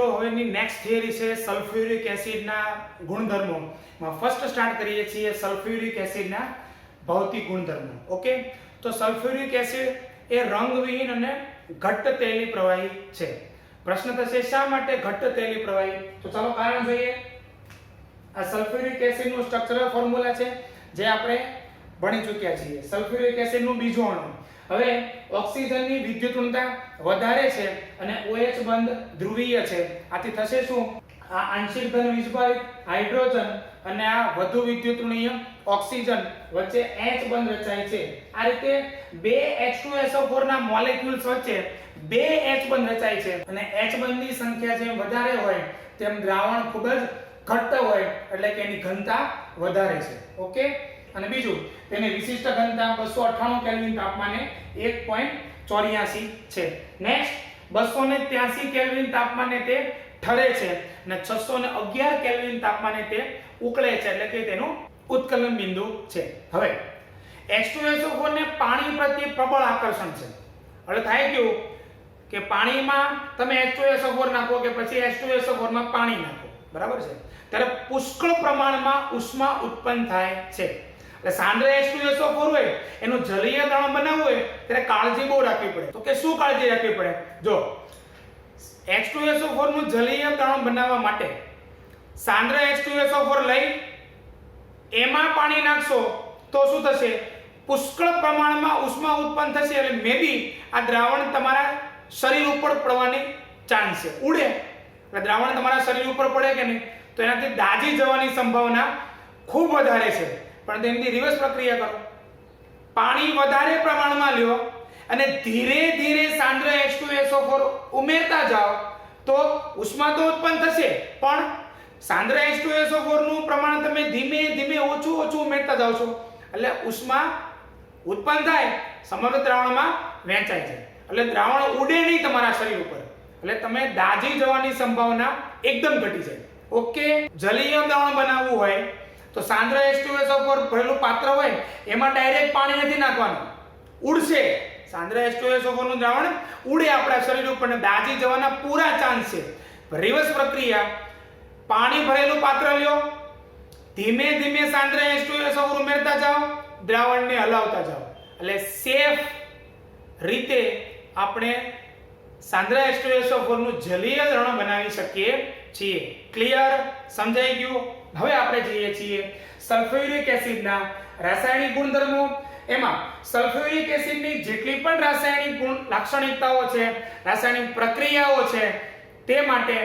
મિત્રો હવેની next theory છે સલ્ફ્યુરિક એસિડના ગુણધર્મો. ફર્સ્ટ સ્ટાર્ટ કરીએ છીએ સલ્ફ્યુરિક એસિડના ભૌતિક ગુણધર્મો. ઓકે, તો સલ્ફ્યુરિક એસિડ એ રંગવિહીન અને ઘટ્ટ તેલી પ્રવાહી છે. પ્રશ્ન થશે શા માટે ઘટ્ટ તેલી પ્રવાહી? તો ચાલો કારણ જોઈએ. આ સલ્ફ્યુરિક એસિડનું સ્ટ્રક્ચરલ ફોર્મ્યુલા છે જે આપણે ભણી ચૂક્યા છીએ. સલ્ફ્યુરિક એસિડનું બીજું અણુ. હવે ઓક્સિજનની વિદ્યુતઋણતા વધારે છે અને OH બંધ ધ્રુવીય છે. આથી થશે શું? આ આંશિક ધન વીજભારિત હાઇડ્રોજન અને આ વધુ વિદ્યુતઋણીય ઓક્સિજન વચ્ચે H બંધ રચાય છે. આ રીતે બે H2SO4 ના મોલેક્યુલ્સ વચ્ચે બે H બંધ રચાય છે અને H બંધની સંખ્યા જેમ વધારે હોય તેમ દ્રાવણ ખૂબ જ ઘટ્ટ હોય એટલે કે એની ઘનતા વધારે છે. ઓકે, અને બીજું તેની વિશિષ્ટ ઘનતા 298 કેલ્વિન તાપમાને 1.84 છે. નેક્સ્ટ 283 કેલ્વિન તાપમાને તે ઠરે છે અને 611 કેલ્વિન તાપમાને તે ઉકળે છે એટલે કે તેનું ઉત્કલન બિંદુ છે. હવે H2SO4 ને પાણી પ્રત્યે પ્રબળ આકર્ષણ છે. એટલે થાય કેવું કે પાણીમાં તમે H2SO4 નાખો કે પછી H2SO4 માં પાણી નાખો, બરાબર છે, ત્યારે પુષ્કળ પ્રમાણમાં ઉષ્મા ઉત્પન્ન થાય છે. એટલે સાંદ્ર H2SO4 હોય એનું જલીય દ્રાવણ બનાવવું હોય ત્યારે કાળજી બહુ રાખવી પડે. તો કે શું કાળજી રાખવી પડે? જો H2SO4 નું જલીય દ્રાવણ બનાવવા માટે સાંદ્ર H2SO4 લઈ એમાં પાણી નાખશો તો શું થશે? પુષ્કળ પ્રમાણમાં ઉષ્મા ઉત્પન્ન થશે એટલે મેબી આ દ્રાવણ તમારા શરીર ઉપર પડવાની ચાન્સ છે. ઉડે એટલે દ્રાવણ તમારા શરીર ઉપર પડે કે નહીં તો એનાથી દાઝી જવાની સંભાવના ખૂબ વધારે છે. પણ તેની રિવર્સ પ્રક્રિયા કરો. પાણી વધારે પ્રમાણમાં લ્યો અને ધીરે ધીરે સાંદ્ર H2SO4 ઉમેરતા જાઓ તો ઉષ્મા તો ઉત્પન્ન થશે પણ સાંદ્ર H2SO4 નું પ્રમાણ તમે ધીમે ધીમે ઓછું ઉમેરતા જાઓ છો એટલે ઉષ્મા ઉત્પન્ન થાય, સમગ્ર દ્રાવણમાં વહેંચાય છે એટલે દ્રાવણ ઉડે નહીં તમારા શરીર ઉપર એટલે તમે દાઝી જવાની સંભાવના એકદમ ઘટી જાય. ઓકે, જલીય દ્રાવણ બનાવવું હોય તો સાંદ્ર H2SO4 ભરેલું પાત્ર હોય એમાં ડાયરેક્ટ પાણી નથી નાખવાનું, ઉડશે. સાંદ્ર H2SO4 નું દ્રાવણ ઉડે આપણા શરીર ઉપર ને દાઝી જવાના પૂરા ચાન્સ છે. રિવર્સ પ્રક્રિયા, પાણી ભરેલું પાત્ર લ્યો, ધીમે ધીમે સાંદ્ર H2SO4 ઉમેરતા જાઓ, દ્રાવણને હલાવતા જાઓ એટલે સેફ રીતે આપણે સાંદ્ર H2SO4 નું જલીય દ્રાવણ બનાવી શકીએ છીએ. ક્લિયર? સમજાઈ ગયું? હવે આપણે જોઈએ છીએ સલ્ફ્યુરિક એસિડના રાસાયણિક ગુણધર્મો. એમાં સલ્ફ્યુરિક એસિડની જેટલી પણ રાસાયણિક લાક્ષણિકતાઓ છે, રાસાયણિક પ્રક્રિયાઓ છે તે માટે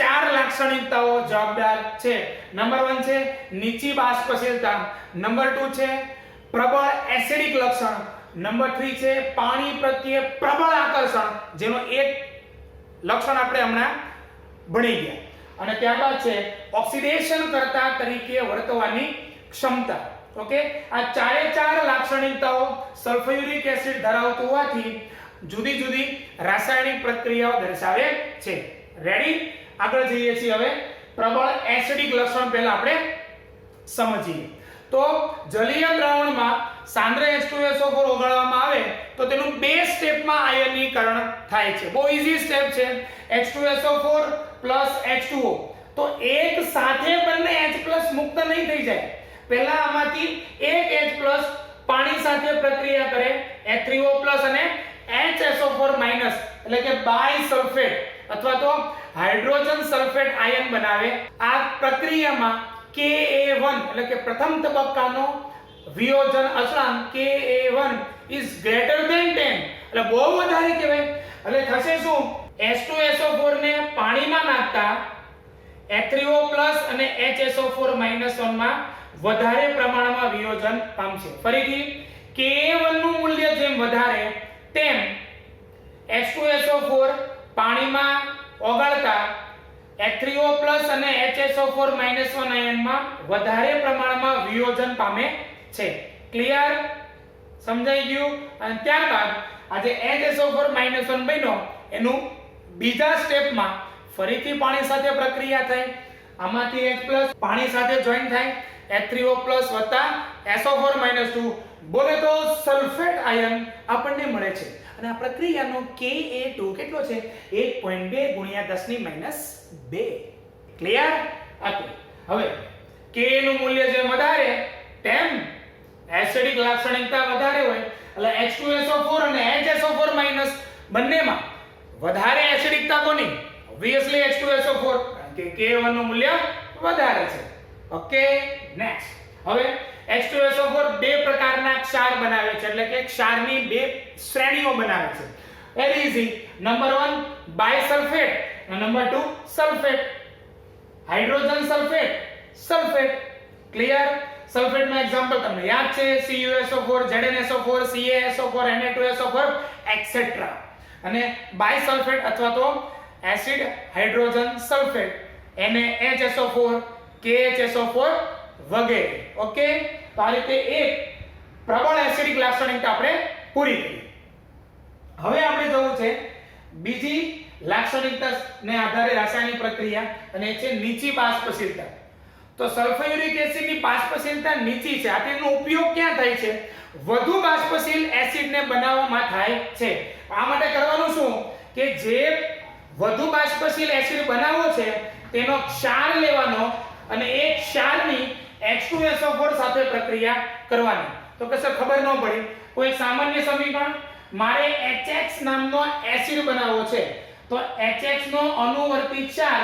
4 લાક્ષણિકતાઓ જવાબદાર છે. નંબર 1 છે નીચી બાષ્પશીલતા, નંબર 2 છે પ્રબળ એસિડિક લક્ષણ, નંબર 3 છે પાણી પ્રત્યે પ્રબળ આકર્ષણ જેનો એક લક્ષણ આપણે હમણાં ભણી ગયા, અને ત્યારબાદ છે ઓક્સિડેશન કરતા તરીકે વર્તવાની ક્ષમતા. ઓકે, આ ચારે 4 લાક્ષણિકતાઓ સલ્ફ્યુરિક એસિડ ધરાવતું હોવાથી જુદી જુદી રાસાયણિક પ્રક્રિયાઓ દર્શાવે છે. રેડી? આગળ જઈએ છીએ. હવે પ્રબળ એસિડિક લક્ષણ પહેલા આપણે સમજીએ. તો જલીય દ્રાવણમાં સાંદ્ર H2SO4 ઓગાળવામાં આવે તો તેનું 2 સ્ટેપમાં આયનીકરણ થાય છે. બહુ ઈઝી સ્ટેપ છે. H2SO4 H2O. તો એક સાથે બંને H+ મુક્ત નહીં થઈ જાય. પહેલા આમાંથી એક H+ પાણી સાથે પ્રક્રિયા કરે, H3O+ અને HSO4- એટલે કે બાયસલ્ફેટ અથવા તો હાઇડ્રોજન સલ્ફેટ આયન બનાવે. આ પ્રક્રિયામાં Ka1 એટલે કે પ્રથમ તબક્કાનો વિયોજન અચળાંક Ka1 is greater than 10 એટલે બહુ વધારે કહેવાય. એટલે થશે શું? H2SO4 ને પાણીમાં નાખતા H3O+ અને HSO4- માં વધારે પ્રમાણમાં વિયોજન પામશે. ફરીથી Ka1 નું મૂલ્ય જેમ વધારે તેમ H2SO4 પાણીમાં ઓગાળતા H3O+ અને HSO4- આયનમાં વધારે પ્રમાણમાં વિયોજન પામે છે. ક્લિયર? સમજાઈ ગયું? અને ત્યારબાદ આ જે HSO4- બન્યો એનું બીજા સ્ટેપમાં ફરીથી પાણી સાથે પ્રક્રિયા થાય, આમાંથી H+ પાણી સાથે જોઈન થાય, H3O+ SO4- બોલે તો સલ્ફેટ આયન આપણને મળે છે. અને આ પ્રક્રિયાનો Ka2 કેટલો છે 1.2 ગુણ્યા 10⁻2 ક્લિયર આટલું હવે Ka નું મૂલ્ય જેમ વધારે તેમ એસિડિક લાક્ષણિકતા વધારે હોય એટલે H2SO4 અને HSO4 માઈનસ બંનેમાં વધારે એસિડિકતા કોની ઓબ્વિયસલી H2SO4 કારણ કે Ka1 નું મૂલ્ય વધારે છે ઓકે નેક્સ્ટ હવે H2SO4 બે પ્રકારના ક્ષાર બનાવે છે એટલે કે ક્ષારની બે શ્રેણીઓ બનાવે છે વેરી ઈઝી નંબર 1 બાયસલ્ફેટ અને number 2 sulphate hydrogen sulphate clear sulphate નું એક્ઝામ્પલ તમને યાદ છે CuSO4 ZnSO4 CaSO4 Na2SO4 etcetera અને બાયસલ્ફેટ અથવા તો acid hydrogen sulphate NaHSO4 KHSO4 વગેરે ઓકે તો આ રીતે એક પ્રબળ એસિડિક લાક્ષણિકતા આપણે પૂરી કરી હવે આપણે જોવું છે બીજી લાક્ષણિકતાને આધારે રાસાયણિક પ્રક્રિયા અને એ છે નીચી બાષ્પશીલતા તો સલ્ફ્યુરિક એસિડની બાષ્પશીલતા નીચી છે આ તેનો ઉપયોગ ક્યાં થાય છે વધુ બાષ્પશીલ એસિડને બનાવવામાં થાય છે આ માટે કરવાનું શું કે જે વધુ બાષ્પશીલ એસિડ બનાવવો છે તેનો ક્ષાર લેવાનો અને એ ક્ષારની H2SO4 સાથે પ્રક્રિયા કરવાની તો કશે ખબર ન પડી કોઈ સામાન્ય સમીકરણ મારે HX નામનો એસિડ બનાવવો છે તો HX નો અનુવર્તી ક્ષાર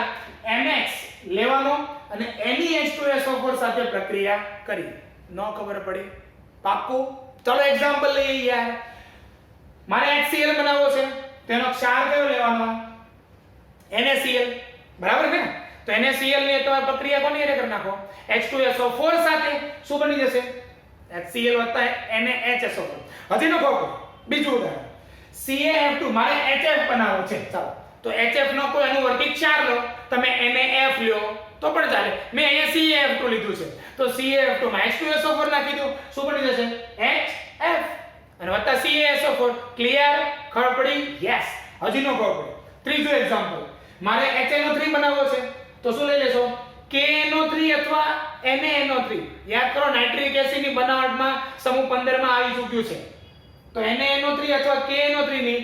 MX લેવાનો અને એની H2SO4 સાથે પ્રક્રિયા કરી ન ખબર પડી પાક્કું ચલો એક્ઝામ્પલ લઈએ યાર મારે HCl બનાવવો છે તેનો ક્ષાર કયો લેવાનો NaCl બરાબર ને તો NaCl ની તો પ્રક્રિયા કોની હારે કરી નાખો H2SO4 સાથે શું બની જશે HCl NaHSO4 હજી નો કહો બીજું ઉદાહરણ CaF2 મારે HF બનાવવો છે ચાલો તો HF નો કોઈ અનુવર્તી ક્ષાર લો તમે NaF લ્યો તો પણ ચાલે મેં અહીંયા CaF2 લીધું છે તો CaF2 માં H2SO4 નાખી દો શું બની જશે HF અને વત્તા CaSO4 ક્લિયર ખબર પડી યસ હજી નો ખબર પડી ત્રીજું એક્ઝામ્પલ મારે HNO3 બનાવવો છે તો શું લઈ લેશો KNO3 અથવા NaNO3 યાદ કરો નાઇટ્રિક એસિડ ની બનાવટમાં સમૂહ 15 માં આવી ચૂક્યું છે તો NaNO3 અથવા KNO3 ની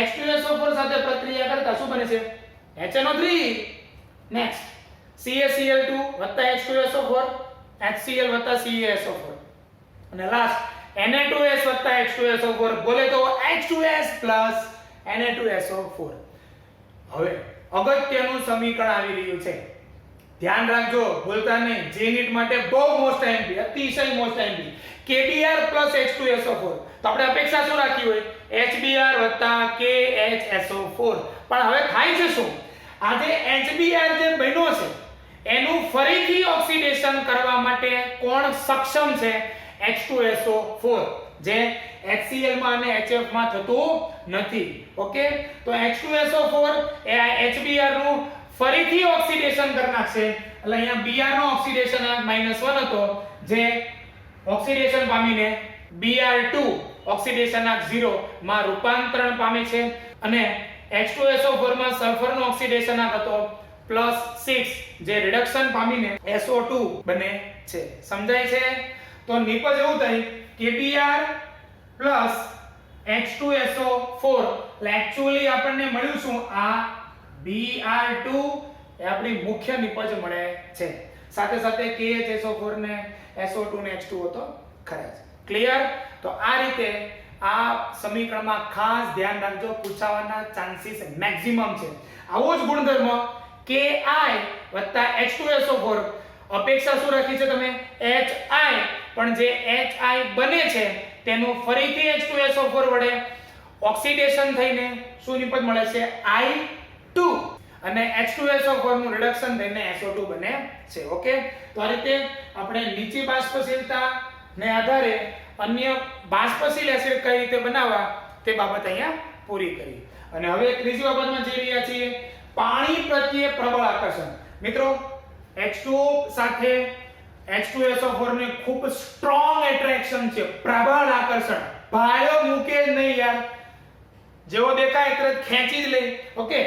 H2SO4 સાથે પ્રક્રિયા કરતા શું બને છે HNO3 next CaCl2 H2SO4 HCl CaSO4 અને લાસ્ટ Na2S H2SO4 બોલે તો H2S Na2SO4 હવે અગત્યનું સમીકરણ આવી રહ્યું છે ધ્યાન રાખજો ભૂલતા નહીં જે નીટ માટે બહુ મોસ્ટ આઈએમપી અતિશય મોસ્ટ આઈએમપી KBr H2SO4 તો આપણે અપેક્ષા શું રાખી હોય HBr KHSO4 પણ હવે થાય છે શું આ જે HBr જે બન્યો છે એનું ફરીથી ઓક્સિડેશન કરવા માટે કોણ સક્ષમ છે H2SO4 જે HCl માં અને HF માં થતું નથી ઓકે તો H2SO4 એ આ HBr નું ફરીથી ઓક્સિડેશન કરી નાખશે એટલે અહીંયા Br નો ઓક્સિડેશન -1 હતો જે ઓક્સિડેશન પામીને Br2 ઓક્સિડેશન 0 માં રૂપાંતરણ પામે છે અને H2SO4 માં સલ્ફર નો ઓક્સિડેશન હતો +6 જે રિડક્શન પામીને SO2 બને છે સમજાય છે તો નિપજ એવું થાય KBr H2SO4 એટલે એક્ચ્યુઅલી આપણને મળ્યું શું આ Br2 એ આપણી મુખ્ય નિપજ મળે છે સાથે સાથે KHSO4 ને SO2 ને H2O તો ખરા છે ક્લિયર તો આ રીતે આ સમીકરણમાં ખાસ ધ્યાન રાખજો પૂછાવાના ચાન્સીસ મેક્સિમમ છે આવો જ ગુણધર્મ Ki H2SO4 અપેક્ષા શું રાખી છે તમે HI પણ જે HI બને છે તેનું ફરીથી H2SO4 વડે ઓક્સિડેશન થઈને શું નિપજ મળે છે I2 અને H2SO4 નું રિડક્શન થઈને SO2 બને છે ઓકે તો આ રીતે આપણે નીચી બાષ્પશીલતા ને આધારે અન્ય બાષ્પશીલ એસિડ કઈ રીતે બનાવવા તે બાબત અહીંયા પૂરી કરી અને હવે ત્રીજી બાબતમાં જઈ રહ્યા છીએ પાણી પ્રત્યે પ્રબળ આકર્ષણ મિત્રો H2O સાથે H2SO4 ને ખૂબ સ્ટ્રોંગ એટ્રેક્શન છે પ્રબળ આકર્ષણ ભાયો મૂકે જ નહીં યાર જેવો દેખાય તરત ખેંચી જ લે ઓકે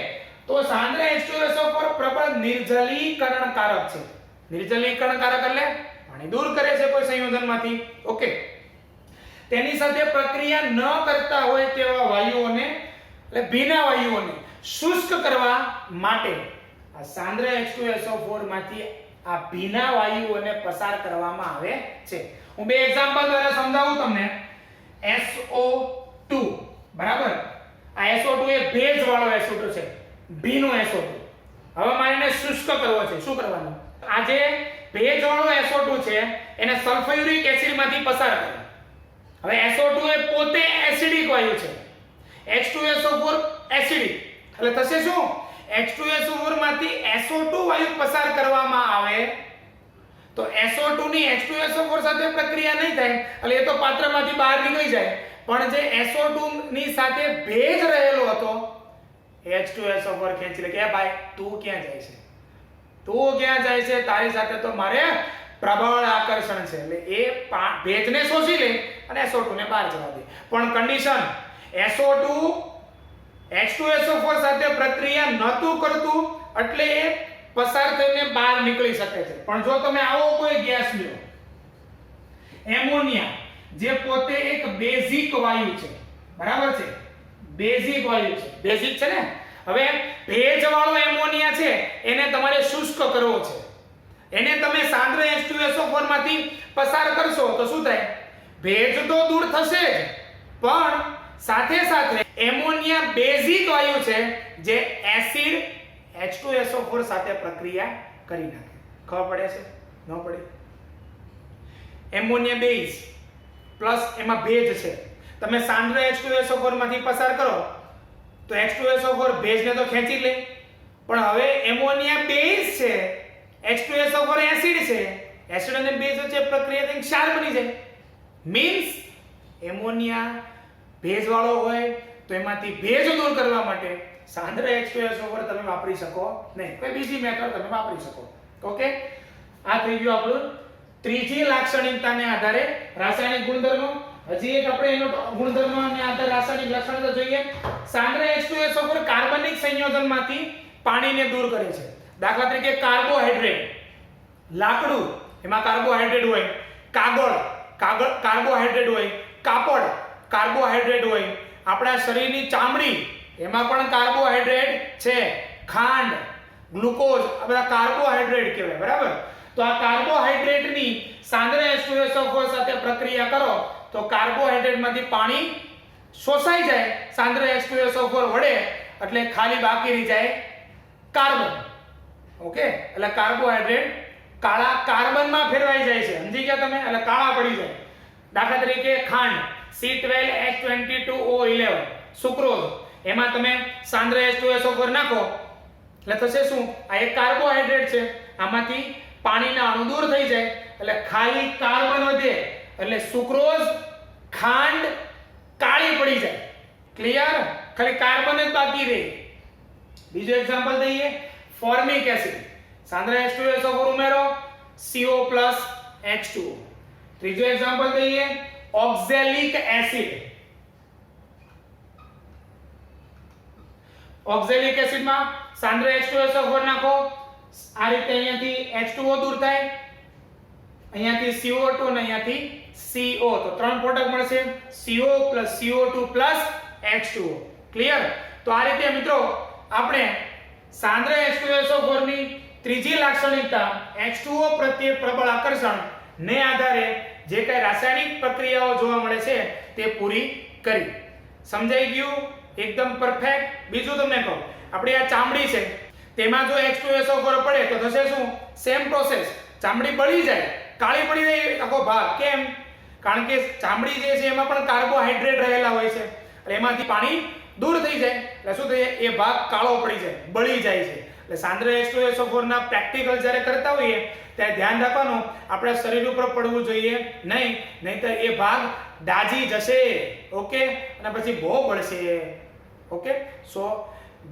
તો સાંદ્ર H2SO4 પ્રબળ નિર્જલીકરણકારક છે નિર્જલીકરણકારક એટલે પાણી દૂર કરે છે કોઈ સંયોજનમાંથી ઓકે તેની સાથે પ્રક્રિયા ન કરતા હોય તેવા વાયુઓને એટલે ભીના વાયુઓને શુષ્ક કરવા માટે આ સાંદ્ર H2SO4 માંથી આ ભીના વાયુઓને પસાર કરવામાં આવે છે. હું બે એક્ઝામ્પલ દ્વારા સમજાવું તમને. SO2 બરાબર, આ SO2 એ ભેજવાળો SO2 છે, ભીનો SO2. હવે મારે એને શુષ્ક કરવો છે. શું કરવાનું? આ જે ભેજવાળો SO2 છે એને સલ્ફ્યુરિક એસિડ માંથી પસાર કરો. હવે SO2 એ પોતે એસિડિક વાયુ છે, H2SO4 એસિડિક, એટલે થશે શું? H2SO4 માંથી SO2 વાયુ પસાર કરવામાં આવે તો SO2 ની H2SO4 સાથે પ્રક્રિયા નહીં થાય, એટલે એ તો પાત્રમાંથી બહાર નીકળી જાય, પણ જે SO2 ની સાથે ભેજ રહેલો હતો H2SO4 ખેંચી લે કે ભાઈ તું ક્યાં જાય છે, તું ક્યાં જાય છે, તારી સાથે તો મારે પ્રબળ આકર્ષણ છે, એટલે એ ભેજને શોષી લે અને SO2 ને બહાર જવા દે. પણ કન્ડિશન SO2 H2SO4 સાથે પ્રક્રિયા નહોતું કરતું એટલે એ પસાર થઈને બહાર નીકળી શકે છે. પણ જો તમે આવો કોઈ ગેસ લ્યો, એમોનિયા, જે પોતે એક બેઝિક વાયુ છે, બરાબર છે, બેઝિક વાયુ છે, બેઝિક છે ને. હવે ભેજવાળો એમોનિયા છે એને તમારે શુષ્ક કરવો છે, એને તમે સાંદ્ર H2SO4 માંથી પસાર કરશો તો શું થાય? ભેજ તો દૂર થશે જ, પણ સાથે સાથે એમોનિયા બેઝિક વાયુ છે જે એસિડ H2SO4 સાથે પ્રક્રિયા કરી નાખે. ખબર પડે છે? ન પડે? એમોનિયા બેઝ પ્લસ એમાં ભેજ છે, તમે સાંદ્ર H2SO4 માંથી પસાર કરો તો H2SO4 ભેજને તો ખેંચી લે, પણ હવે એમોનિયા બેઝ છે, H2SO4 એસિડ છે, એસિડ અને બેઝ વચ્ચે પ્રક્રિયા થઈને ક્ષાર બની જાય. મીન્સ એમોનિયા ભેજવાળો હોય તો એમાંથી ભેજ દૂર કરવા માટે સાંદ્ર H2SO4 તમે વાપરી શકો નહીં, કોઈ બીજી મેથડ તમે વાપરી શકો. ઓકે, આ થઈ ગયું આપણું ત્રીજી લાક્ષણિકતાને આધારે રાસાયણિક ગુણધર્મો. હજી એક આપણે એનો ગુણધર્મોને આધારે રાસાયણિક લક્ષણો જોઈએ. સાંદ્ર H2SO4 કાર્બનિક સંયોજનમાંથી પાણીને દૂર કરે છે. દાખલા તરીકે કાર્બોહાઈડ્રેટ, લાકડું એમાં કાર્બોહાઈડ્રેટ હોય, કાગળ કાર્બોહાઈડ્રેટ હોય, કાપડ કાર્બોહાઈડ્રેટ હોય, આપણા શરીરની ચામડી એમાં પણ કાર્બોહાઈડ્રેટ છે, ખાંડ, ગ્લુકોઝ, આ બધા કાર્બોહાઈડ્રેટ કહેવાય, બરાબર. તો આ કાર્બોહાઈડ્રેટની સાંદ્ર H2SO4 સાથે પ્રક્રિયા કરો તો કાર્બોહાઈડ્રેટમાંથી પાણી શોષાઈ જાય સાંદ્ર H2SO4 વડે, એટલે ખાલી બાકી રહી જાય કાર્બન. ઓકે, એટલે કાર્બોહાઈડ્રેટ કાળા કાર્બનમાં ફેરવાઈ જાય છે, સમજી ગયા તમે? એટલે કાળા પડી જાય. દાખલા તરીકે ખાંડ C12H22O11, સુક્રોઝ, એમાં તમે સાંદ્ર H2SO4 નાખો એટલે થશે શું? આ એક કાર્બોહાઈડ્રેટ છે, આમાંથી પાણીના અણુ દૂર થઈ જાય એટલે ખાલી કાર્બન વધે, એટલે સુક્રોઝ, ખાંડ કાળી પડી જાય. ક્લિયર? ખાલી કાર્બન જ બાકી રહે. બીજો એક્ઝામ્પલ દઈએ, ફોર્મિક એસિડ, સાંદ્ર H2SO4 ઉમેરો, CO+H2O. ત્રીજો એક્ઝામ્પલ દઈએ, ઓક્ઝેલિક એસિડ. ઓક્ઝેલિક એસિડમાં સાંદ્ર H2SO4 નાખો, આ રીતે અહીંયાથી H2O દૂર થાય, અહીંયાથી CO2 અને અહીંયાથી CO, તો ત્રણ પ્રોડક્ટ મળશે, CO + CO2 + H2O. ક્લિયર? તો આ રીતે મિત્રો આપણે સાંદ્ર H2SO4 ની ત્રીજી લાક્ષણિકતા H2O પ્રત્યે પ્રબળ આકર્ષણ ને આધારે જે કઈ રાસાયણિક પ્રક્રિયાઓ જોવા મળે છે તે પૂરી કરી. સમજાઈ ગયું? એકદમ પરફેક્ટ. બીજું તમને કહું, આપણી આ ચામડી છે તેમાં જો H2SO4 પડે તો થશે શું? સેમ પ્રોસેસ, ચામડી બળી જાય, કાળી પડી જાય આખો ભાગ. કેમ? કારણ કે ચામડી જે છે એમાં પણ કાર્બોહાઈડ્રેટ રહેલા હોય છે, એટલે એમાંથી પાણી દૂર થઈ જાય એટલે શું થાય? એ ભાગ કાળો પડી જાય, બળી જાય છે. એટલે સાંદ્ર H2SO4 ના પ્રેક્ટિકલ જ્યારે કરતા હોઈએ ત્યારે ધ્યાન રાખવાનું, આપણે શરીર ઉપર પડવું જોઈએ નહીં, નહીંતર એ ભાગ દાજી જશે. ઓકે, અને પછી બહુ બળશે. ઓકે, સો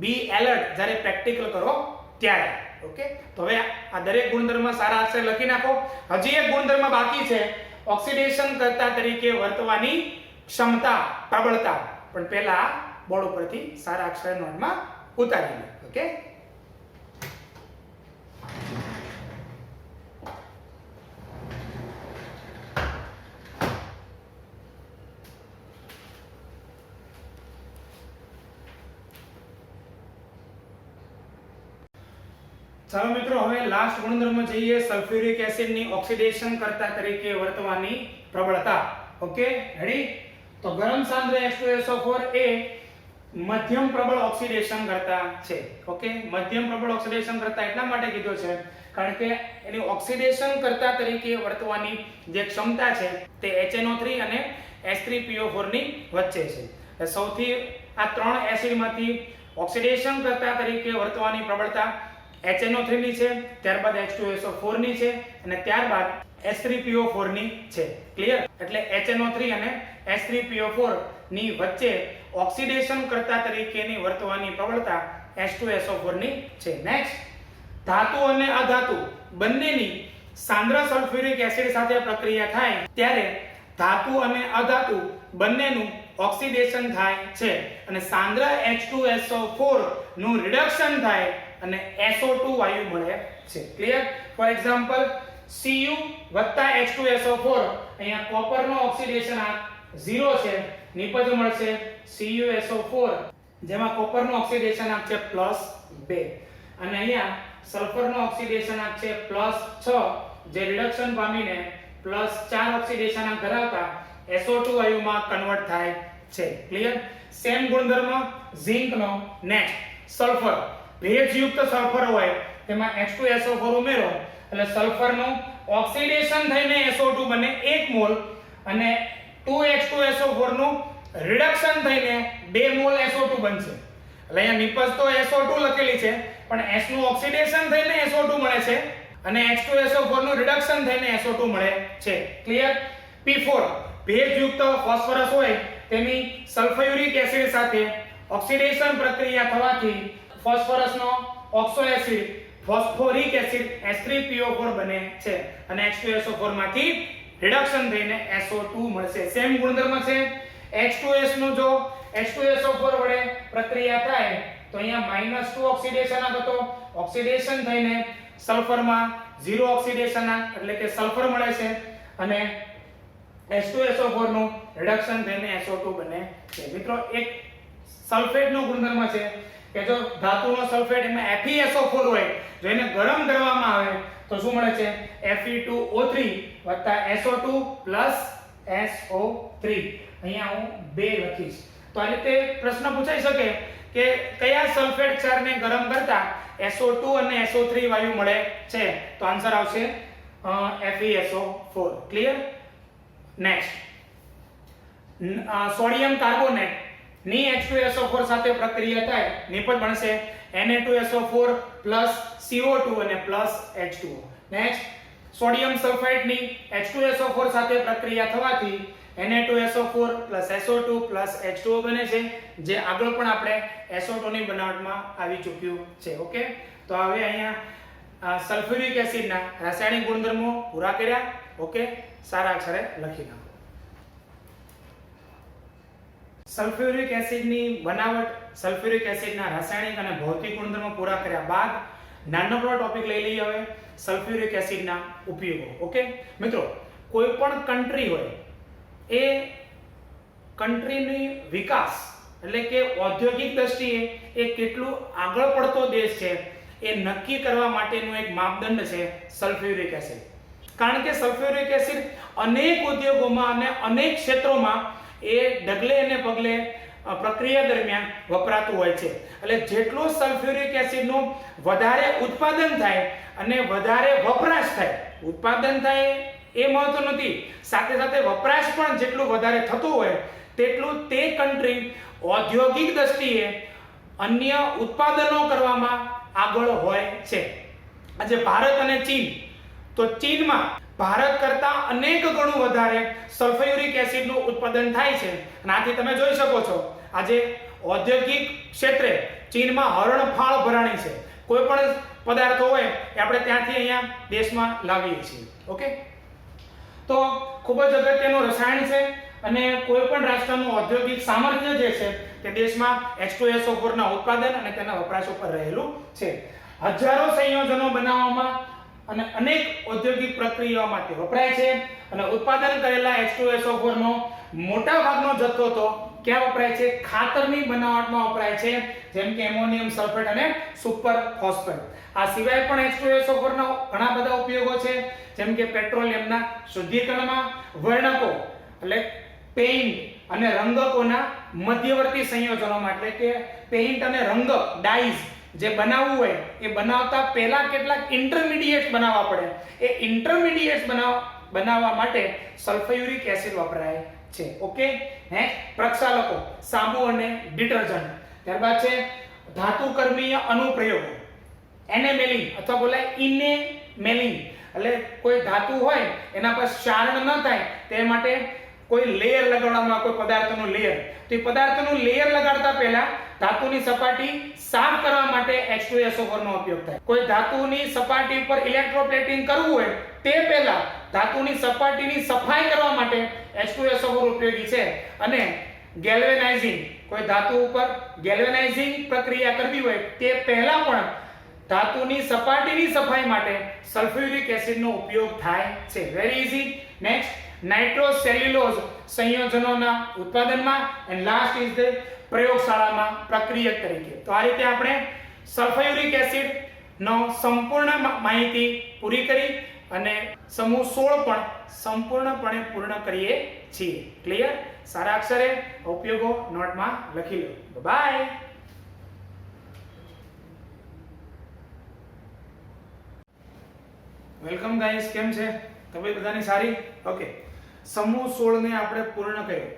બી એલર્ટ જ્યારે પ્રેક્ટિકલ કરો ત્યારે. ઓકે, તો હવે આ દરેક ગુણધર્મ સારા અક્ષર લખી નાખો. હજી એક ગુણધર્મ બાકી છે, ઓક્સિડેશન કરતા તરીકે વર્તવાની ક્ષમતા, પ્રબળતા. પણ પહેલા બોર્ડ ઉપરથી સારા અક્ષર નોટમાં ઉતારી લો. ઓકે, ચાલો મિત્રો, હવે લાસ્ટ ગુણધર્મ જઈએ, સલ્ફ્યુરિક એસિડની ઓક્સિડેશન કરતા તરીકે વર્તવાની પ્રબળતા. Okay, ready? તો ગરમ સાંદ્ર H2SO4 એ મધ્યમ પ્રબળ ઓક્સિડેશન કરતા છે. ઓકે, મધ્યમ પ્રબળ ઓક્સિડેશન કરતા એટલા માટે કીધો છે કારણ કે એની ઓક્સિડેશન કરતા તરીકે વર્તવાની જે ક્ષમતા છે તે HNO3 અને H3PO4 ની વચ્ચે છે. સૌથી આ ત્રણ એસિડમાંથી ઓક્સિડેશન કરતા તરીકે વર્તવાની પ્રબળતા HNO3 ની છે, ત્યારબાદ H2SO4 ની છે અને ત્યારબાદ H3PO4 ની છે. ક્લિયર? એટલે HNO3 અને H3PO4 ની વચ્ચે ઓક્સિડેશન કરતા તરીકેની વર્તવાની પ્રબળતા H2SO4 ની છે. નેક્સ્ટ, ધાતુ અને અધાતુ બંનેની સાંદ્ર સલ્ફ્યુરિક એસિડ સાથે પ્રક્રિયા થાય ત્યારે ધાતુ અને અધાતુ બંનેનું ઓક્સિડેશન થાય છે અને સાંદ્ર H2SO4 નું રિડક્શન થાય અને SO2 વાયુ મળે છે. Clear? For example, Cu H2SO4, અહીંયા કોપરનો ઓક્સિડેશન આ 0 છે, નિપજ મળશે CuSO4 જેમાં કોપરનો ઓક્સિડેશન આંક છે +2 અને અહીંયા સલ્ફરનો ઓક્સિડેશન આંક છે +6 જે રિડક્શન પામીને +4 ઓક્સિડેશન આંક ધરાવતા SO2 વાયુમાં કન્વર્ટ થાય છે. ક્લિયર? સેમ ગુણધર્મ ઝિંકનો. નેક્સ્ટ, સલ્ફર, ભેજયુક્ત સલ્ફર હોય તેમાં H2SO4 ઉમેરો એટલે સલ્ફરનું ઓક્સિડેશન થઈને SO2 બને 1 મોલ અને 2H2SO4 નું રિડક્શન થઈને 2 મોલ SO2 બનશે. એટલે અહીંયા નિપજ તો SO2 લખેલી છે પણ S નું ઓક્સિડેશન થઈને SO2 મળે છે અને H2SO4 નું રિડક્શન થઈને SO2 મળે છે. ક્લિયર? P4, ભેજયુક્ત ફોસ્ફરસ હોય તેની સલ્ફ્યુરિક એસિડ સાથે ઓક્સિડેશન પ્રક્રિયા થવાથી ફોસ્ફરસનો oxo acid phosphoric acid H3PO4 બને છે અને H2SO4 માંથી રિડક્શન થઈને SO2 મળશે. સેમ ગુણધર્મ છે. H2S નું જો H2SO4 વડે પ્રક્રિયા થાય તો અહીંયા -2 ઓક્સિડેશન આંક હતો, ઓક્સિડેશન થઈને સલ્ફરમાં 0 ઓક્સિડેશન આંક એટલે કે સલ્ફર મળે છે અને H2SO4 નું રિડક્શન થઈને SO2 બને છે. મિત્રો, એક સલ્ફેટનો ગુણધર્મ છે કે જો ધાતુનો સલ્ફેટ એમાં FeSO4 હોય, જો એને ગરમ કરવામાં આવે તો શું મળે છે? Fe2O3 SO2 SO3. અહીંયા હું 2 લખીશ. તો આ રીતે પ્રશ્ન પૂછાઈ શકે કે કયા સલ્ફેટ ક્ષારને ગરમ કરતા SO2 અને SO3 વાયુ મળે છે? તો આન્સર આવશે FeSO4. Clear? Next, sodium carbonate ની H2SO4 સાથે પ્રક્રિયા થાય નિપજ બનશે Na2SO4 CO2 અને H2O. નેક્સ્ટ, સોડિયમ સલ્ફાઇડ ની H2SO4 સાથે પ્રક્રિયા થવાથી Na2SO4 SO2 H2O બને છે જે આગળ પણ આપણે SO2 ની બનાવટમાં આવી ચૂક્યું છે. ઓકે, તો હવે અહીંયા સલ્ફ્યુરિક એસિડના રાસાયણિક ગુણધર્મો પૂરા કર્યા. ઓકે, સારા અક્ષરે લખી નાખો. સલ્ફ્યુરિક એસિડની બનાવટ, સલ્ફ્યુરિક એસિડના રાસાયણિક અને ભૌતિક ગુણધર્મો પૂરા કર્યા બાદ નાનકડો ટોપિક લઈ લઈએ હવે, સલ્ફ્યુરિક એસિડના ઉપયોગો. ઓકે મિત્રો, કોઈ પણ કન્ટ્રી હોય એ કન્ટ્રીની વિકાસ એટલે કે ઔદ્યોગિક દ્રષ્ટિએ એ કેટલું આગળ પડતો દેશ છે એ નક્કી કરવા માટેનું એક માપદંડ છે સલ્ફ્યુરિક એસિડ. કારણ કે સલ્ફ્યુરિક એસિડ અનેક ઉદ્યોગોમાં અને અનેક ક્ષેત્રોમાં એ ડગલે અને પગલે પ્રક્રિયા દરમિયાન વપરાતું હોય છે. એટલે જેટલું સલ્ફ્યુરિક એસિડનું વધારે ઉત્પાદન થાય અને વધારે વપરાશ થાય, ઉત્પાદન થાય એ મહત્વ નથી, સાથે સાથે વપરાશ પણ જેટલું વધારે થતું હોય તેટલું તે કન્ટ્રી ઔદ્યોગિક દ્રષ્ટિએ અન્ય ઉત્પાદનો કરવામાં આગળ હોય છે. આજે ભારત અને ચીન, તો ચીનમાં ભારત કરતા અનેક ગણું વધારે સલ્ફ્યુરિક એસિડનું ઉત્પાદન થાય છે અને આથી તમે જોઈ શકો છો આજે ઔદ્યોગિક ક્ષેત્રે ચીનમાં હરણફાળ ભરાણી છે. કોઈ પણ પદાર્થો હોય એ આપણે ત્યાંથી અહીંયા દેશમાં લાવીએ છીએ. ઓકે, તો ખૂબ જ અગત્યનું રસાયણ છે અને કોઈ પણ રાષ્ટ્રનું ઔદ્યોગિક સામર્થ્ય જે છે તે દેશમાં H2SO4 ના ઉત્પાદન અને તેના વપરાશ ઉપર રહેલું છે. હજારો સંયોજનો બનાવવામાં અને અનેક ઔદ્યોગિક પ્રક્રિયાઓ માટે વપરાય છે અને ઉત્પાદન કરેલા H2SO4 નો મોટા ભાગનો જથ્થો તો ક્યાં વપરાય છે? ખાતરની બનાવટમાં વપરાય છે, જેમ કે એમોનિયમ સલ્ફેટ અને સુપર ફોસ્ફેટ. આ સિવાય પણ H2SO4 ના ઘણા બધા ઉપયોગો છે, જેમ કે પેટ્રોલિયમના શુદ્ધિકરણમાં, વર્ણકો એટલે પેઇન્ટ અને રંગકોના મધ્યવર્તી સંયોજનોમાં, એટલે કે પેઇન્ટ અને રંગક ડાઈઝ જે બનાવવું હોય એ બનાવતા પહેલા કેટલાક ઇન્ટરમીડિયેટ્સ બનાવવા પડે. એ ઇન્ટરમીડિયેટ્સ બનાવવા માટે સલ્ફ્યુરિક એસિડ વપરાય છે. ઓકે, નેક્સ્ટ પ્રક્ષાલકો, સાબુ અને ડિટર્જન્ટ. ત્યારબાદ છે ધાતુકર્મીય અનુપ્રયોગો, એનેમેલિંગ અથવા બોલાય ઇનેમેલિંગ, એટલે કોઈ ધાતુ હોય એના પર ક્ષારણ ન થાય તે માટે કોઈ લેયર લગાડવામાં, કોઈ પદાર્થનું લેયર. તો એ પદાર્થનું લેયર લગાડતા પહેલા ધાતુની સપાટી સાફ કરવા માટે H2SO4 નો ઉપયોગ થાય. કોઈ ધાતુની સપાટી ઉપર ઇલેક્ટ્રોપ્લેટિંગ કરવું હોય તે પહેલા ધાતુની સપાટીની સફાઈ કરવા માટે H2SO4 ઉપયોગી છે. અને ગેલ્વેનાઇઝિંગ, કોઈ ધાતુ ઉપર ગેલ્વેનાઇઝિંગ પ્રક્રિયા કરવી હોય તે પહેલા પણ ધાતુની સપાટીની સફાઈ માટે સલ્ફ્યુરિક એસિડનો ઉપયોગ થાય છે. Very easy. નેક્સ્ટ નાઇટ્રોસેલ્યુલોઝ સંયોજનોના ઉત્પાદનમાં, એન્ડ લાસ્ટ ઇઝ ધ પ્રયોગશાળામાં પ્રક્રિયક તરીકે. તો આ રીતે આપણે સલ્ફ્યુરિક એસિડ નો સંપૂર્ણ માહિતી પૂરી કરી અને સમૂહ 16 પણ સંપૂર્ણપણે પૂર્ણ કરીએ છીએ. ક્લિયર? સારા અક્ષરે ઉપયોગો નોટમાં લખી લો. બાય. વેલકમ ગાઈસ, કેમ છે? તબિયત બધાની સારી? ઓકે, સમૂહ 16 ને આપણે પૂર્ણ કર્યો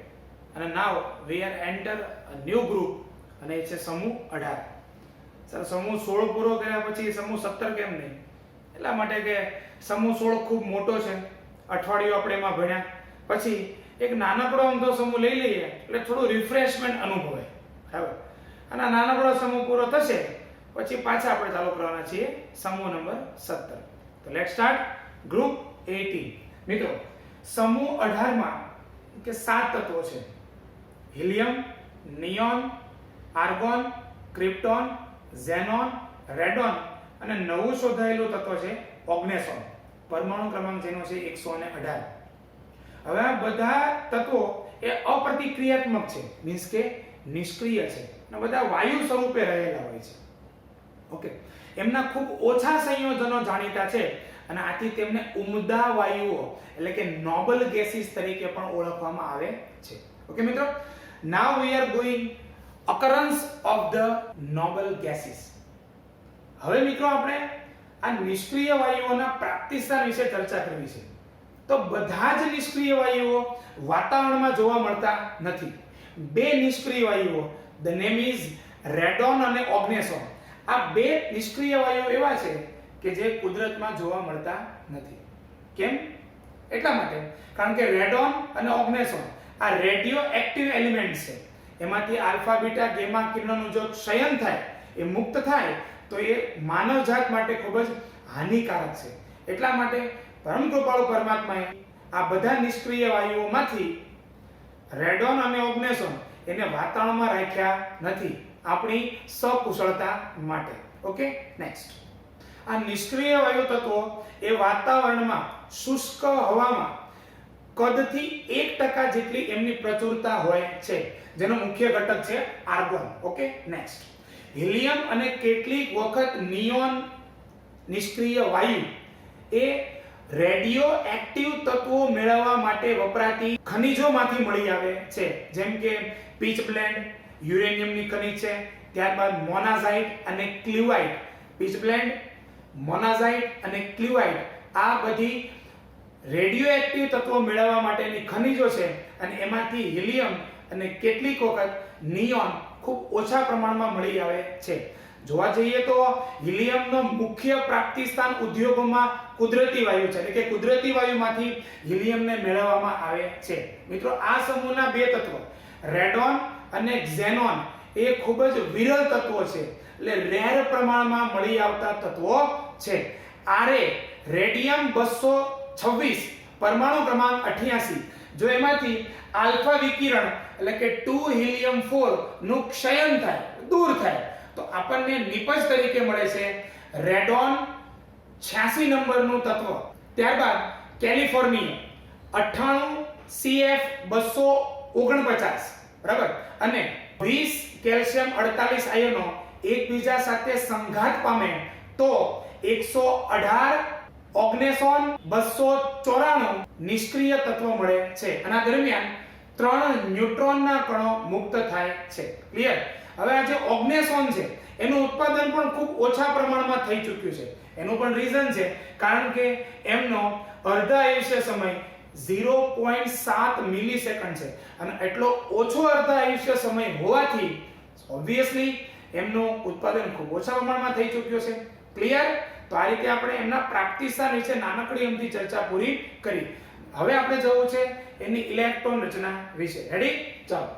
અને now we are enter a new group, અને એ છે સમૂહ 18. સર, સમૂહ 16 પૂરો કર્યા પછી સમૂહ 17 કેમ નહીં? એટલા માટે કે સમૂહ 16 ખૂબ મોટો છે, અઠવાડિયું આપણે એમાં ભણ્યા, પછી એક નાનકડો અમથો સમૂહ લઈ લઈએ એટલે થોડું રિફ્રેશમેન્ટ અનુભવાય. બરાબર? અને આ નાનકડો સમૂહ પૂરો થશે પછી પાછા આપણે ચાલુ કરવાના છીએ સમૂહ નંબર 17. તો લેટ્સ સ્ટાર્ટ ગ્રુપ 18. મિત્રો, સમૂહ 18 માં કે 7 તત્વો છે: helium, neon, argon, krypton, xenon, radon અને નવું શોધાયેલું તત્વ છે ઓગ્નેસોન. પરમાણુ ક્રમાંક જેનો છે 118. હવે આ બધા તત્વો એ અપ્રતિક્રિયાત્મક છે, મીન્સ કે નિષ્ક્રિય છે, અને બધા વાયુ સ્વરૂપે રહેલા હોય છે. ઓકે, એમના ખૂબ ઓછા સંયોજનો જાણીતા છે અને આથી તેમને ઉમદા વાયુઓ એટલે કે નોબલ ગેસીસ તરીકે પણ ઓળખવામાં આવે છે. ઓકે મિત્રો, now we are going occurrence of the noble gases. હવે મિત્રો આપણે આ નિષ્ક્રિય વાયુઓના પ્રાપ્તિસ્થાન વિશે ચર્ચા કરવી છે. તો બધા જ નિષ્ક્રિય વાયુઓ વાતાવરણમાં જોવા મળતા નથી. બે નિષ્ક્રિય વાયુઓ, the name is રેડોન અને ઓગ્નેસોન, આ બે નિષ્ક્રિય વાયુઓ એવા છે કે જે કુદરતમાં જોવા મળતા નથી. કેમ? એટલા માટે કારણ કે રેડોન અને ઓગ્નેસોન આ રેડિયો એક્ટિવ એલિમેન્ટ્સ છે. એમાંથી આલ્ફા, બીટા, ગેમા કિરણોનું જો ક્ષયન થાય, એ મુક્ત થાય તો એ માનવજાત માટે ખૂબ જ હાનિકારક છે. એટલા માટે પરમ કૃપાળુ પરમાત્માએ આ બધા નિષ્ક્રિય વાયુઓમાંથી રેડોન અને ઓગ્નેસોન એને વાતાવરણમાં રાખ્યા નથી, આપણી સકુશળતા માટે. Okay, next. આ નિષ્ક્રિય વાયુ તત્વો એ વાતાવરણમાં શુષ્ક હવામાં કદથી 1% જેટલી એમની પ્રચુરતા હોય છે, જેનો મુખ્ય ઘટક છે આર્ગોન. Okay, next. હિલિયમ અને કેટલીક વખત નિયોન નિષ્ક્રિય વાયુ એ રેડિયો એક્ટિવ તત્વો મેળવવા માટે વપરાતી ખનિજોમાંથી મળી આવે છે, જેમ કે પીચ બ્લેન્ડ યુરેનિયમની ખનિજ છે, ત્યારબાદ મોનાઝાઇટ અને ક્લિવાઇટ. પીચ બ્લેન્ડ, મોનાઝાઇટ અને ક્લિવાઇટ આ બધી રેડિયો એક્ટિવ તત્વો મેળવવા માટેની ખનિજો છે, અને એમાંથી હિલિયમ અને કેટલીક વખત નિયોન ખૂબ ઓછા પ્રમાણમાં મળી આવે છે. જોવા જઈએ તો હિલિયમનો મુખ્ય પ્રાપ્તિ સ્થાન ઉદ્યોગોમાં કુદરતી વાયુ છે, એટલે કે કુદરતી વાયુમાંથી હિલિયમને મેળવવામાં આવે છે. મિત્રો, આ સમૂહના બે તત્વો રેડોન અને ઝેનોન એ ખૂબ જ વિરલ તત્વો છે, એટલે રેર પ્રમાણમાં મળી આવતા તત્વો છે. આરે રેડિયમ 226 પરમાણુ ક્રમાંક 88, જો એમાંથી આલ્ફા વિકિરણ એટલે કે 2 હિલિયમ 4 નું ક્ષયન થાય, દૂર થાય, તો આપણને નિપજ તરીકે મળે છે રેડોન 86 નંબરનું તત્વ. ત્યારબાદ કેલિફોર્નિયમ 98 CF249, બરાબર, અને 20 કેલ્શિયમ 48 આયનો એકબીજા સાથે સંઘાત પામે તો 118 ઓગ્નેસોન 294 નિષ્ક્રિય તત્વ મળે છે. અને આ દરમિયાન 3 ન્યુટ્રોનના કણો મુક્ત થાય છે. ક્લિયર? હવે આ જે ઓગ્નેસોન છે એનું ઉત્પાદન પણ ખૂબ ઓછા પ્રમાણમાં થઈ ચૂક્યું છે. એનું પણ રીઝન છે કારણ કે એમનો અર્ધ આયુષ્ય સમય 0.7 મિલિસેકન્ડ છે અને એટલો ઓછો અર્ધ આયુષ્ય સમય હોવાથી ઓબ્વિયસલી એમનું ઉત્પાદન ખૂબ ઓછા પ્રમાણમાં થઈ ચૂક્યું છે. ક્લિયર? તો આ રીતે આપણે એમના પ્રાપ્તિ સ્થાન વિશે નાનકડી એમથી ચર્ચા પૂરી કરી. હવે આપણે જવું છે એની ઇલેક્ટ્રોન રચના વિશે. રેડી? ચાલો.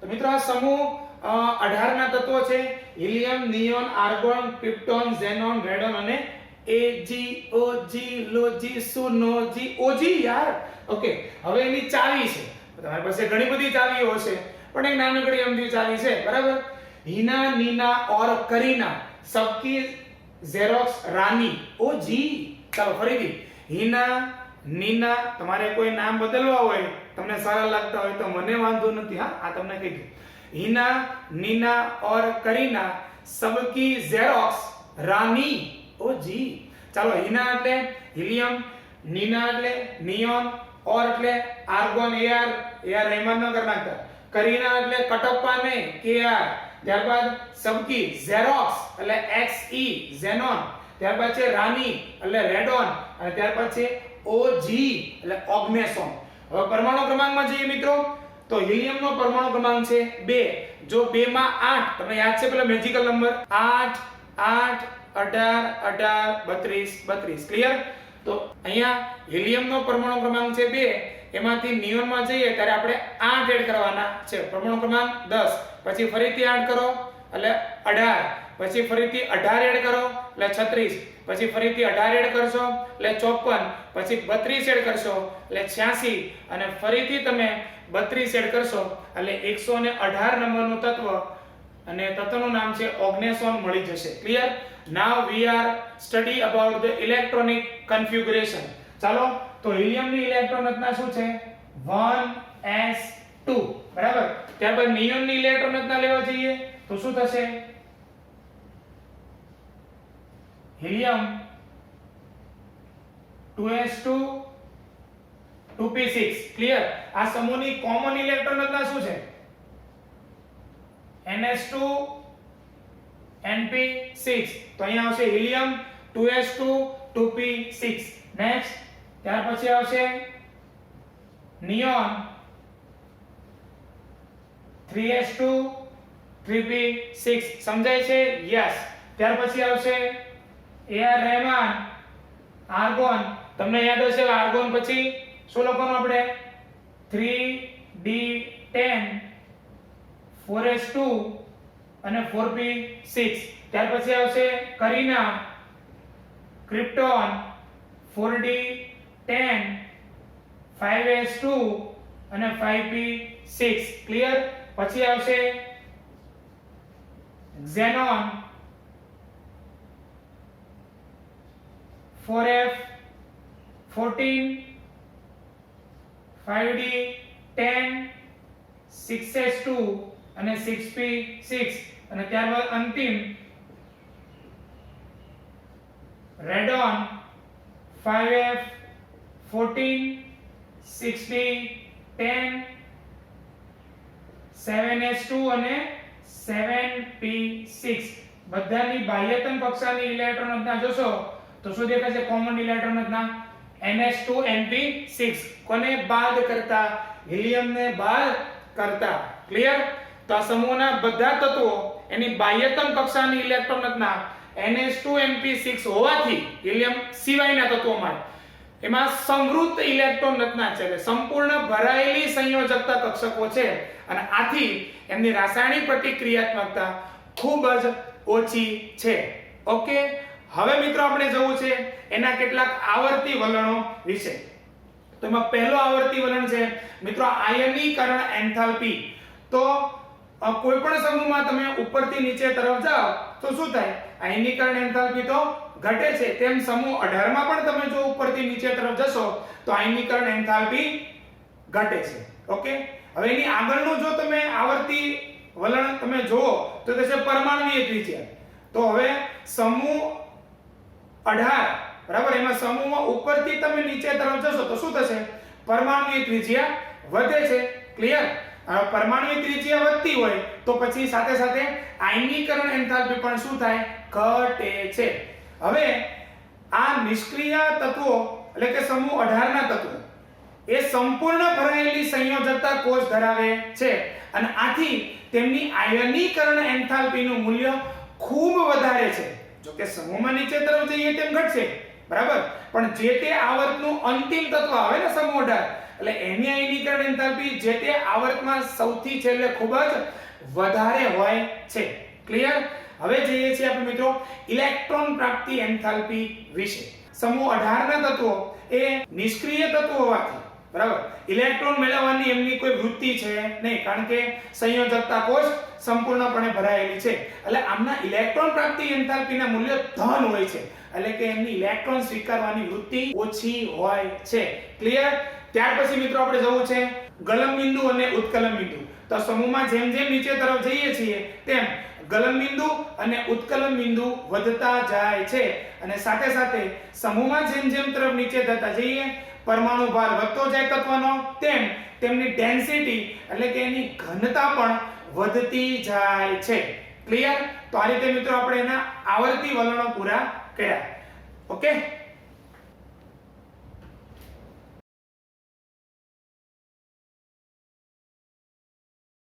તો મિત્રો આ સમૂહ 18 ના તત્વો છે: helium, neon, argon, krypton, xenon, radon અને AgOg યાર. ઓકે, હવે એની ચાવી છે. તમારી પાસે ઘણી બધી ચાવીઓ હશે પણ એક નાનકડી એમથી ચાવી છે, બરાબર. हीना, नीना और करीना सबकी जेरोक्स रानी OG. ચાલો ફરીથી. हीना, नीना, તમારે કોઈ નામ બદલવા હોય, તમને સારા લાગતા હોય તો મને વાંધો નથી. હા, આ તમને કહી દઉં. हीना, नीना और करीना सबकी जेरोक्स रानी OG. ચાલો, हीना એટલે હિલિયમ, નીના એટલે નિયોન, ઓર એટલે આર્ગોન AR રહેમાન ન કર નાખતા, કરીના એટલે કટપ્પા ને KR, ત્યારબાદ સબકી ઝેરોક્સ એટલે XE ઝેનોન, ત્યારબાદ છે રાની એટલે રેડોન અને ત્યારબાદ છે OG એટલે ઓગ્નેસોન. હવે પરમાણુ ક્રમાંકમાં જઈએ મિત્રો તો હિલિયમનો પરમાણુ ક્રમાંક છે 2. જો 2 માં 8 તમને યાદ છે પેલો મેજિકલ નંબર 8 8 18 18 32 32. ક્લિયર? તો અહીંયા હિલિયમનો પરમાણુ ક્રમાંક છે 2, એમાંથી નિયોનમાં જઈએ ત્યારે આપણે 8 એડ કરવાના છે. પરમાણુ ક્રમાંક 10, પછી ફરીથી 8 કરો એટલે 18, પછી ફરીથી 18 એડ કરો એટલે 36, પછી ફરીથી 18 એડ કરશો એટલે 54, પછી 32 એડ કરશો એટલે 86 અને ફરીથી તમે 32 એડ કરશો એટલે 118 નંબરનું તત્વ અને તત્વનું નામ છે ઓગ્નેસોન મળી જશે. Clear? Now we are study about the electronic configuration. ચાલો, તો હિલિયમની ઇલેક્ટ્રોન રચના શું છે? 1s2, બરાબર. ત્યારબાદ નિયોનની ઇલેક્ટ્રોન રચના લેવા જઈએ તો શું થશે? Helium 2s2 2p6. ક્લિયર? આ સમૂહની કોમન ઇલેક્ટ્રોન રચના શું છે? ns2 np6. તો અહીંયા આવશે હિલિયમ 2s2 2p6. નેક્સ્ટ, ત્યાર પછી આવશે નિયોન 3s2 3p6. સમજાય છે? યસ. ત્યાર પછી આવશે AR રહેમાન આર્ગોન. તમને યાદ હશે આર્ગોન પછી શું લખવાનું આપણે? 3d10 4s2 અને 4p6. ત્યાર પછી આવશે કરીના ક્રિપ્ટોન 4d10 5s2 અને 5p6. ક્લિયર? પછી આવશે ઝેનોન 4f14 5d10 6s2 અને 6p6 અને ત્યારબાદ અંતિમ રેડોન 5f14 6d10 7s2 અને 7p6. બધાની બાહ્યતમ કક્ષાની ઇલેક્ટ્રોન રચના જોશો તો શું દેખાશે? કોમન ઇલેક્ટ્રોન રચના ns2 np6. કોને બાદ કરતા? હિલિયમને બાદ કરતા. ક્લિયર? તો આ સમૂહના બધા તત્વો એની બાહ્યતમ કક્ષાની ઇલેક્ટ્રોન રચના ns2 np6 હોવાથી હિલિયમ સિવાયના તત્વોમાં એમાં સમૃદ્ધ ઇલેક્ટ્રોન રચના છે, એટલે સંપૂર્ણ ભરાયેલી સંયોજકતા કક્ષકો છે અને આથી એમની રાસાયણિક પ્રતિક્રિયાત્મકતા ખૂબ જ ઓછી છે. ઓકે, હવે મિત્રો આપણે જવું છે એના કેટલાક આવર્તી વલણો વિશે. તો એમાં પહેલો આવર્તી વલણ છે મિત્રો આયનીકરણ એન્થાલ્પી. તો કોઈ પણ સમૂહમાં તમે ઉપરથી નીચે તરફ જાઓ તો શું થાય? આયનીકરણ એન્થાલ્પી તો ઘટે છે. તેમ સમૂહ 18 માં પણ તમે જો ઉપરથી નીચે તરફ જશો તો આયનીકરણ એન્થાલ્પી ઘટે છે. ઓકે, હવે એની આગળનું જો તમે આવર્તી વલણ તમે જુઓ તો તે છે પરમાણુય ત્રિજ્યા. તો હવે સમૂહ 18 બરાબર, એમાં સમૂહમાં ઉપરથી તમે નીચે તરફ જશો તો શું થશે? પરમાણુય ત્રિજ્યા વધે છે. ક્લિયર? પરમાણુય ત્રિજ્યા વધતી હોય તો પછી સાથે સાથે આયનીકરણ એન્થાલ્પી પણ શું થાય? ઘટે છે. હવે આ નિષ્ક્રિય તત્વો એટલે કે સમૂહ 18 ના તત્વો એ સંપૂર્ણ ભરાયેલી સંયોજકતા કોષ ધરાવે છે અને આથી તેમની આયનીકરણ એન્થાલ્પીનું મૂલ્ય ખૂબ વધારે છે. જો કે સમૂહમાં નીચે તરફ જઈએ તેમ ઘટશે, બરાબર, પણ જે તે આવર્તનું અંતિમ તત્વ આવે ને સમૂહ 18 એટલે એની આયનીકરણ એન્થાલ્પી જે તે આવર્તમાં સૌથી છેલ્લે ખૂબ જ વધારે હોય છે. ક્લિયર? હવે જોઈએ છીએ આપણે મિત્રો ઇલેક્ટ્રોન પ્રાપ્તિ એન્થાલ્પી વિશે. સમૂહ 18 ના તત્વો એ નિષ્ક્રિય તત્વો હોવાથી બરાબર ઇલેક્ટ્રોન મેળવવાની એમની કોઈ વૃત્તિ છે નહીં, કારણ કે સંયોજકતા કોષ સંપૂર્ણપણે ભરાયેલી છે. એટલે આમના ઇલેક્ટ્રોન પ્રાપ્તિ એન્થાલ્પીના મૂલ્ય ધન હોય છે, એટલે કે એમની ઇલેક્ટ્રોન સ્વીકારવાની વૃત્તિ ઓછી હોય છે. ક્લિયર? ત્યાર પછી મિત્રો આપણે જવું છે ગલન બિંદુ અને ઉત્કલન બિંદુ. તો સમૂહમાં જેમ જેમ નીચે તરફ જઈએ છીએ તેમ ગલન બિંદુ અને ઉત્કલન બિંદુ વધતા જાય છે અને સાથે સાથે સમૂહમાં જેમ જેમ તરફ નીચે જતા જઈએ પરમાણુ ભાર વધતો જાય તત્વનો તેમ તેમની ડેન્સિટી એટલે કે એની ઘનતા પણ વધતી જાય છે. ક્લિયર? તો આ રીતે મિત્રો આપણે એના આવર્તી વલણો પૂરા કર્યા. ઓકે.